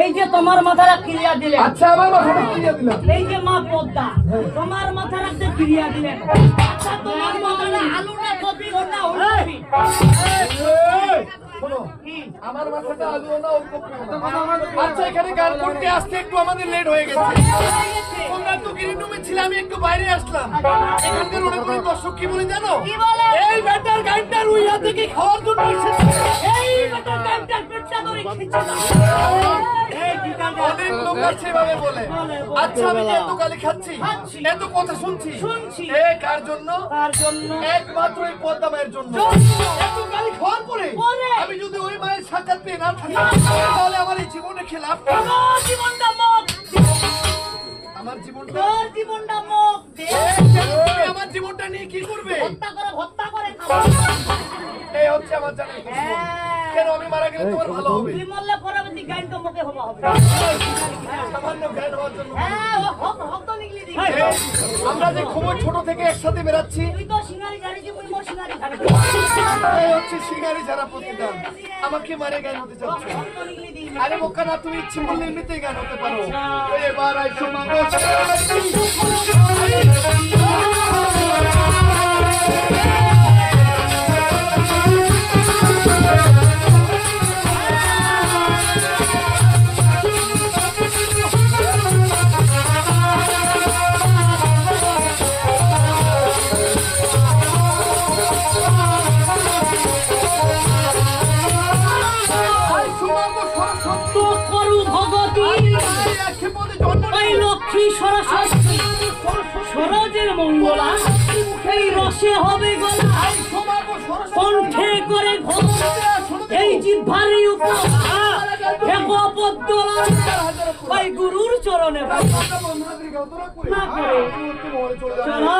এই যে তোমার মাথাটা ক্রিয়া দিলেন। আচ্ছা আমার মাথাটা ক্রিয়া দিলাম। এই যে মা পদ্মা তোমার মাথা রাখতে ক্রিয়া দিলেন। আচ্ছা তোমার মাথাটা আলু না কপি না ওলকপি? শোনো, আমার মাথাটা আলু না ওলকপি না। আচ্ছা এখানে গান করতে আসতে একটু আমাদের লেট হয়ে গেছে। তোমরা তো গ্রিন রুমে ছিলে, আমি একটু বাইরে আসলাম। এখানকার অনেক অনেক দর্শক কি বলে জানো? কি বলে? এই ব্যাটার গানটা রুইয়া থেকে খাওয়ার জন্য এসেছে। এই বেটা গানটার পেটটা ধরে খিচে দাও। এই কি গান? অনেক লোক আছে এভাবে বলে। আচ্ছা আমি যে এত গালি খাচ্ছি, এত কথা শুনছি, এ কার জন্য? তার জন্য একমাত্র এই পদ্মা মায়ের জন্য। এত গালি খাওয়ার পরে আমি যদি ওই মায়ের সাক্ষাৎ পেয়ে না থাকি, তাহলে আমার এই জীবনে খেলাম। আমার জীবনটা মুখ, আমার জীবনটা, তোর জীবনটা মুখ দে। তুমি আমার জীবনটা নিয়ে কি করবে? হত্যা করে খাবো। এই হচ্ছে আমার জানার প্রশ্ন। কেন আমি মারা গেলে তোমার ভালো হবে? তুই মরলে পরবর্তী গাইন তো মুখে হবা হবে। সামান্য জ্ঞান হওয়ার জন্য। হ্যাঁ হক তো নিগলি দি। আমরা যে খুব ছোট থেকে একসাথে বেরাচ্ছি, তুই তো সিঙ্গারি গাড়ি যে মুই মোর সিঙ্গারি গাড়ি। এই হচ্ছে শিকারি যারা প্রতিদান। আমাকে মারে জ্ঞান হতে চাচ্ছ? হক তো নিগলি দি। আরে বোকা না, তুমি ইচ্ছে করলে এমনিতেই জ্ঞান হতে পারো। এবার আইসো মাগো। তো করু ভগতি ওই লক্ষ্মী সরস্বতী সরোজের মঙ্গলা এই রসে হবে গলা কণ্ঠে করে ঘোষ এই জিহ্বারি উপর এক পদ্মলা ওই গুরুর চরণে না করে চলো